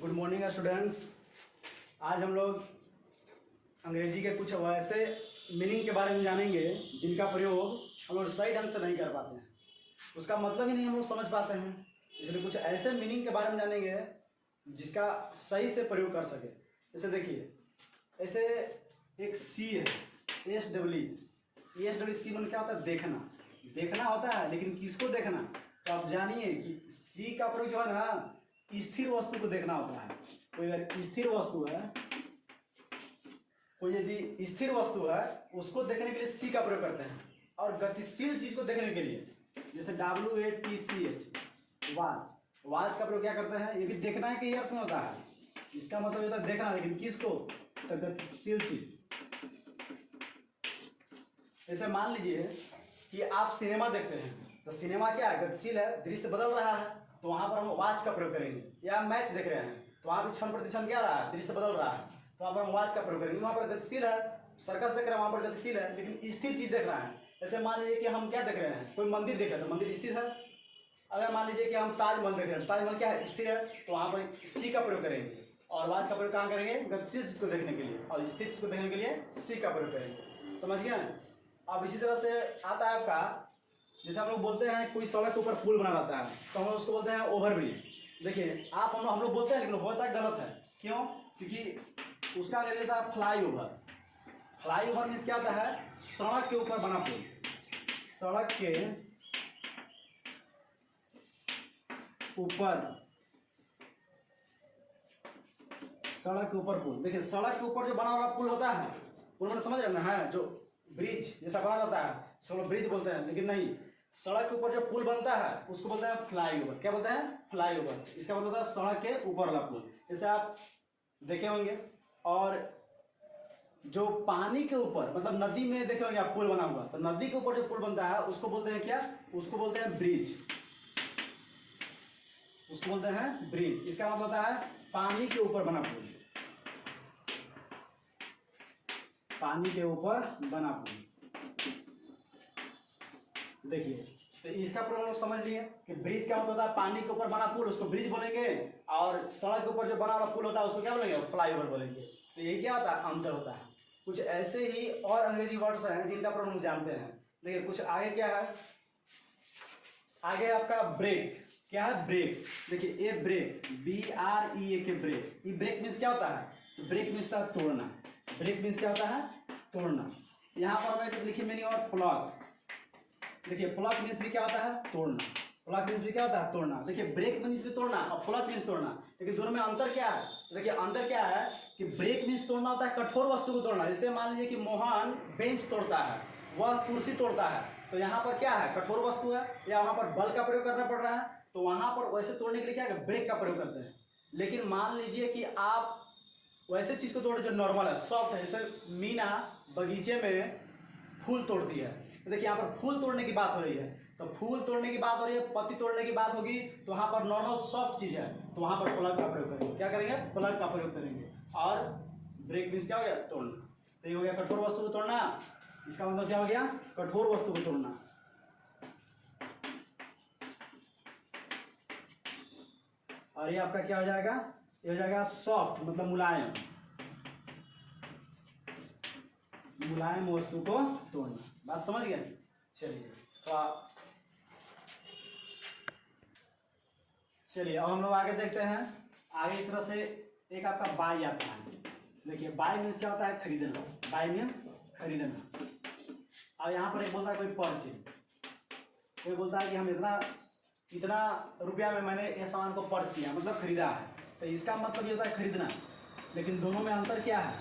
Good morning students. आज हम लोग अंग्रेजी के कुछ वैसे मीनिंग के बारे में जानेंगे जिनका प्रयोग हम लोग सही ढंग से नहीं कर पाते हैं, उसका मतलब ही नहीं हम लोग समझ पाते हैं। इसलिए कुछ ऐसे मीनिंग के बारे में जानेंगे जिसका सही से प्रयोग कर सके। जैसे देखिए, ऐसे एक सी है, एस डब्ल्यू सी मन क्या होता है? देखना। देखना होता है, लेकिन किसको देखना? तो आप जानिए कि सी का प्रयोग जो है ना, स्थिर वस्तु को देखना होता है। कोई अगर स्थिर वस्तु है, कोई यदि स्थिर वस्तु है उसको देखने के लिए सी का प्रयोग करते हैं। और गतिशील चीज को देखने के लिए जैसे WATCH वाच का प्रयोग क्या करते हैं? ये भी देखना है कई अर्थ में होता है। इसका मतलब होता है देखना, लेकिन किसको? तो गतिशील चीज। जैसे मान लीजिए कि आप सिनेमा देखते हैं, तो सिनेमा क्या है? गतिशील है, दृश्य बदल रहा है, तो वहां पर हम वाच का प्रयोग करेंगे। या मैच देख रहे हैं तो वहां पर क्षण प्रतिक्षण क्या रहा है? दृश्य बदल रहा है, तो वहां पर हम वाच का प्रयोग करेंगे। वहां पर गतिशील है। सर्कस देख रहे हैं, वहां पर गतिशील है, लेकिन स्थिर चीज देख रहा है। जैसे मान लीजिए कि हम क्या देख रहे हैं? कोई मंदिर देख रहे हैं तो मंदिर स्थिर है। अगर मान लीजिए कि हम ताजमहल देख रहे हैं, ताजमहल क्या है? स्थिर है, तो वहां पर सी का प्रयोग करेंगे। और वाच का प्रयोग कहाँ करेंगे? गतिशील चीज को देखने के लिए। और स्थिर चीज को देखने के लिए सी का प्रयोग करेंगे। समझ गए? अब इसी तरह से आता है आपका, जैसे हम लोग बोलते हैं कोई सड़क के ऊपर पुल बना रहता है तो हम लोग उसको बोलते हैं ओवरब्रिज। देखिए, हम लोग बोलते हैं, लेकिन होता है गलत है। क्यों? क्योंकि उसका अंग्रेजी होता है फ्लाईओवर। फ्लाईओवर मीन्स क्या होता है? सड़क के ऊपर बना पुल। सड़क के ऊपर पुल। देखिए, सड़क के ऊपर जो बना हुआ पुल होता है, पुल मैंने समझ रहे ना है, जो ब्रिज जैसा बना रहता है, सब लोग ब्रिज बोलते हैं, लेकिन नहीं, सड़क के ऊपर जो पुल बनता है उसको बोलते हैं फ्लाईओवर। क्या बोलते हैं? फ्लाईओवर। इसका मतलब होता है सड़क के ऊपर वाला पुल। जैसे आप देखे होंगे। और जो पानी के ऊपर, मतलब नदी में देखे होंगे आप पुल बना हुआ, तो नदी के ऊपर जो पुल बनता है उसको बोलते हैं क्या? उसको बोलते हैं ब्रिज। उसको बोलते हैं ब्रिज। इसका मतलब होता है पानी के ऊपर बना पुल। पानी के ऊपर बना पुल। देखिए, तो इसका प्रयोग लोग समझ लिए कि ब्रिज क्या होता है? पानी के ऊपर बना पुल, उसको ब्रिज बोलेंगे। और सड़क के ऊपर जो बना हुआ पुल होता है उसको क्या बोलेंगे? फ्लाईओवर बोलेंगे। तो ये क्या होता है? अंतर होता है। कुछ ऐसे ही और अंग्रेजी वर्ड्स हैं जिनका प्रयोग हम जानते हैं। देखिए, कुछ आगे क्या है? आगे आपका ब्रेक। क्या है? ब्रेक। देखिए, ये ब्रेक, BREAK ब्रेक। ये ब्रेक मीन्स क्या होता है? ब्रेक मीन्स का तोड़ना। ब्रेक मीन्स क्या होता है? तोड़ना। यहाँ पर मैं लिखी मीनिंग और प्लग। देखिए, प्लग मीन्स भी क्या होता है? तोड़ना। प्लग मीन्स भी क्या होता है? तोड़ना। देखिए, ब्रेक मीन्स भी तोड़ना और प्लग मीन्स तोड़ना, लेकिन दोनों में अंतर क्या है? देखिए, अंतर क्या है कि ब्रेक मीन्स तोड़ना होता है कठोर वस्तु को तोड़ना। जैसे मान लीजिए कि मोहन बेंच तोड़ता है, वह कुर्सी तोड़ता है, तो यहाँ पर क्या है? कठोर वस्तु है, या वहां पर बल का प्रयोग करना पड़ रहा है, तो वहां पर वैसे तोड़ने के लिए क्या है? ब्रेक का प्रयोग करते हैं। लेकिन मान लीजिए कि आप वैसे चीज को तोड़े जो नॉर्मल है, सॉफ्ट है। जैसे मीना बगीचे में फूल तोड़ती है, तो देखिए यहाँ पर फूल तोड़ने की बात हो रही है, तो फूल तोड़ने की बात हो रही है, पत्ती तोड़ने की बात होगी, तो वहां पर नॉर्मल सॉफ्ट चीज है, तो वहां पर प्लग का प्रयोग करेंगे। क्या करेंगे? प्लग का प्रयोग करेंगे। और ब्रेक मीन्स क्या हो गया? तोड़ना। तो ये हो गया कठोर वस्तु को तोड़ना। इसका मतलब क्या हो गया? कठोर वस्तु को तोड़ना। और ये आपका क्या हो जाएगा? ये हो जाएगा सॉफ्ट, मतलब मुलायम। मुलायम वस्तु को तोड़ना। बात समझ गए? चलिए, तो चलिए अब हम लोग आगे देखते हैं। आगे इस तरह से एक आपका बाय आता है। देखिए, बाय मीन्स क्या होता है? खरीदना। बाय मीन्स खरीदना। और यहाँ पर एक बोलता है कोई परचेज। कोई बोलता है कि हम इतना रुपया में मैंने ये सामान को पर्च किया, मतलब खरीदा है। तो इसका मतलब ये होता है खरीदना। लेकिन दोनों में अंतर क्या है?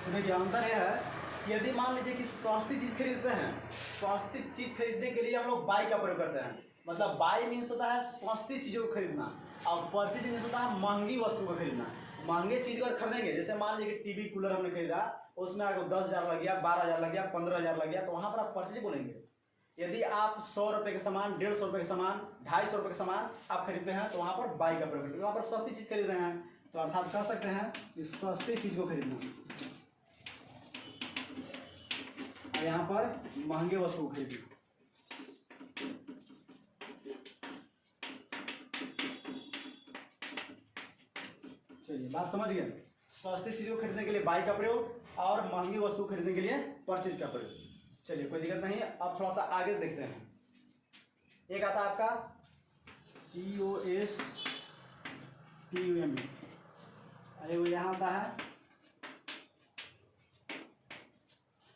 तो देखिए, अंतर यह है, यदि मान लीजिए कि सस्ती चीज खरीदते हैं, सस्ती चीज खरीदने के लिए हम लोग बाय का प्रयोग करते हैं। मतलब बाय मीन्स होता है सस्ती चीजों को खरीदना, और परचेज मीन्स होता है महंगी वस्तु को खरीदना। महंगे चीज अगर खरीदेंगे, जैसे मान लीजिए कि टीवी कूलर हमने खरीदा, उसमें अगर 10,000 लग गया, 12,000 लग गया, 15,000 लग गया, तो वहां पर आप परचेज बोलेंगे। यदि आप 100 रुपए के सामान, 150 रुपए के सामान, 250 रुपए के सामान आप खरीदते हैं, तो वहां पर बाय का प्रयोग करते हैं। वहां पर सस्ती चीज खरीद रहे हैं, तो अर्थात कह सकते हैं कि सस्ती चीज को खरीदना। और यहाँ पर महंगे वस्तु को खरीदना। चलिए बात समझ गए। सस्ती चीज़ को खरीदने के लिए बाई का प्रयोग और महंगी वस्तु खरीदने के लिए परचेज का प्रयोग। चलिए कोई दिक्कत नहीं है। अब थोड़ा सा आगे से देखते हैं। एक आता है आपका COSTUME, अरे वो यहाँ आता है,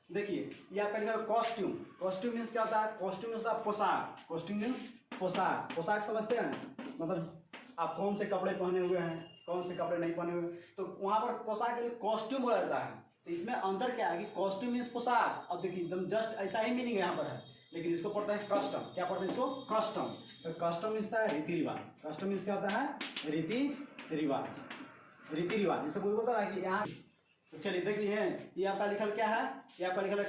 देखिए ये आपका लिखा है कॉस्ट्यूम। कॉस्ट्यूम मीन्स क्या होता है? कॉस्ट्यूम मीन्स पोशाक। कॉस्ट्यूम मीन्स पोशाक। पोशाक समझते हैं, मतलब आप कौन से कपड़े पहने हुए हैं, कौन से कपड़े नहीं पहने हुए, तो वहाँ पर पोशाक के लिए कॉस्ट्यूम बोला जाता है। तो इसमें अंतर क्या है कि कॉस्ट्यूम मीन्स पोशाक, और देखिए एकदम जस्ट ऐसा ही मीनिंग यहाँ पर है, लेकिन इसको पढ़ते हैं कस्टम। क्या पढ़ते हैं इसको? कस्टम। तो कस्टम मीन्स है रीति रिवाज। कस्टम मीन्स क्या होता है? रीति रिवाज। रीति रिवाज जैसे कोई बोलता है कि यहाँ, तो चलिए देख लीजिए ये आपका लिखल क्या है, ये आपका लिखल है,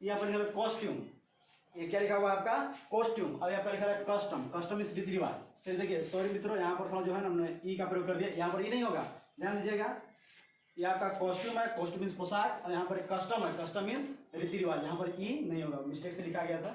ये आपका लिखल है कॉस्ट्यूम। ये क्या लिखा हुआ है आपका? कॉस्ट्यूम। और यहाँ पर लिखा है कस्टम। कस्टम इस रीति रिवाज। चलिए देखिए, सॉरी मित्रों, यहाँ पर थोड़ा जो है ना हमने ई का प्रयोग कर दिया, यहाँ पर ई नहीं होगा, ध्यान दीजिएगा। ये आपका कॉस्ट्यूम है, कॉस्ट्यूम मीन्स पोशाक, और यहाँ पर कस्टम है, कस्टम मीन्स रीति रिवाज, यहाँ पर ई नहीं होगा, मिस्टेक से लिखा गया था।